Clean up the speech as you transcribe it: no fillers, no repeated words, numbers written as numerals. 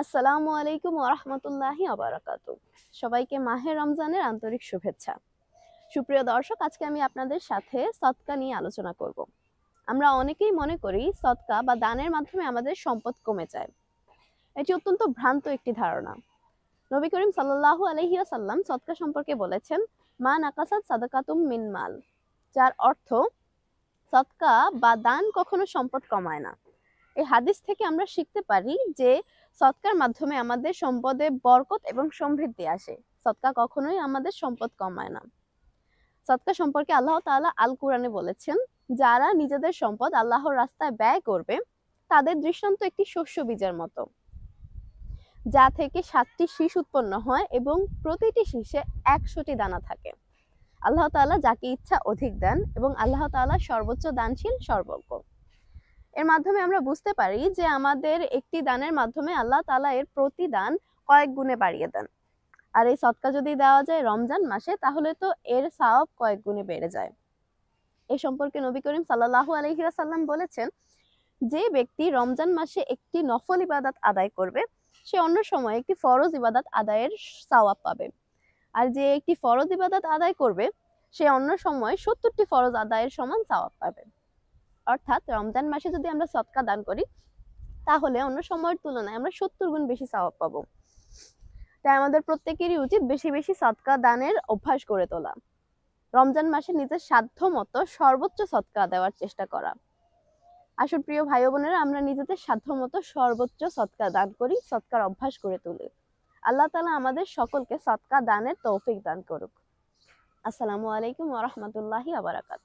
আসসালামু আলাইকুম ওয়া রাহমাতুল্লাহি ওয়া বারাকাতুহু। সবাইকে মাহে রমজানের আন্তরিক শুভেচ্ছা। সুপ্রিয় দর্শক, আজকে আমি আপনাদের সাথে সদকা নিয়ে আলোচনা করব। আমরা অনেকেই মনে করি সদকা বা দানের মাধ্যমে আমাদের সম্পদ কমে যায়। এটি অত্যন্ত ভ্রান্ত একটি ধারণা। নবী করিম সাল্লাল্লাহু আলাইহি ওয়াসাল্লাম সদকা সম্পর্কে বলেছেন, মা নাকাসাত সাদাকাতুম মিন মাল, যার অর্থ সদকা বা দান কখনো সম্পদ কমায় না। এই হাদিস থেকে আমরা শিখতে পারি যে সদকার মাধ্যমে আমাদের সম্পদে বরকত এবং সমৃদ্ধি আসে। সদকা কখনোই আমাদের সম্পদ কমায় না। সদকা সম্পর্কে আল্লাহ তাআলা আল কুরআনে বলেছেন, যারা নিজেদের সম্পদ আল্লাহর রাস্তায় ব্যয় করবে তাদের দৃষ্টান্ত একটি শস্য বীজের মতো, যা থেকে 7টি শীষ উৎপন্ন হয় এবং প্রতিটি শীষে 100টি দানা থাকে। আল্লাহ তাআলা যাকে ইচ্ছা অধিক দেন এবং আল্লাহ তাআলা সর্বোচ্চ দানশীল, সর্বজ্ঞ। এর মাধ্যমে আমরা বুঝতে পারি যে আমাদের একটি দানের মাধ্যমে আল্লাহ তাআলা এর প্রতিদান কয়েক গুণে বাড়িয়ে দেন। আর এই সদকা যদি দেওয়া যায় রমজান মাসে, তাহলে তো এর সওয়াব কয়েক গুণে বেড়ে যায়। এই সম্পর্কে নবী করিম সাল্লাল্লাহু আলাইহি ওয়াসাল্লাম বলেছেন, যে ব্যক্তি রমজান মাসে একটি নফল ইবাদত আদায় করবে, সে অন্য সময় একটি ফরজ ইবাদত আদায়ের সওয়াব পাবে। আর যে একটি ফরজ ইবাদত আদায় করবে, সে অন্য সময় 70টি ফরজ আদায়ের সমান সওয়াব পাবে। অর্থাৎ রমজান মাসে যদি আমরা সদকা দান করি, তাহলে অন্য সময়ের তুলনায় আমরা 70 গুণ বেশি সওয়াব পাবো। তাই আমাদের প্রত্যেকেরই উচিত বেশি বেশি সদকা দানের অভ্যাস গড়ে তোলা। রমজান মাসে নিজের সাধ্য মতো সর্বোচ্চ সদকা দেওয়ার চেষ্টা করা। আসুন প্রিয় ভাই বোনেরা, আমরা নিজেদের সাধ্য মতো সর্বোচ্চ সদকা দান করি, সদকার অভ্যাস গড়ে তুলি। আল্লাহ তাআলা আমাদের সকলকে সদকা দানের তৌফিক দান করুক। আসসালামু আলাইকুম ওয়া রাহমাতুল্লাহি ওয়া বারাকাতুহু।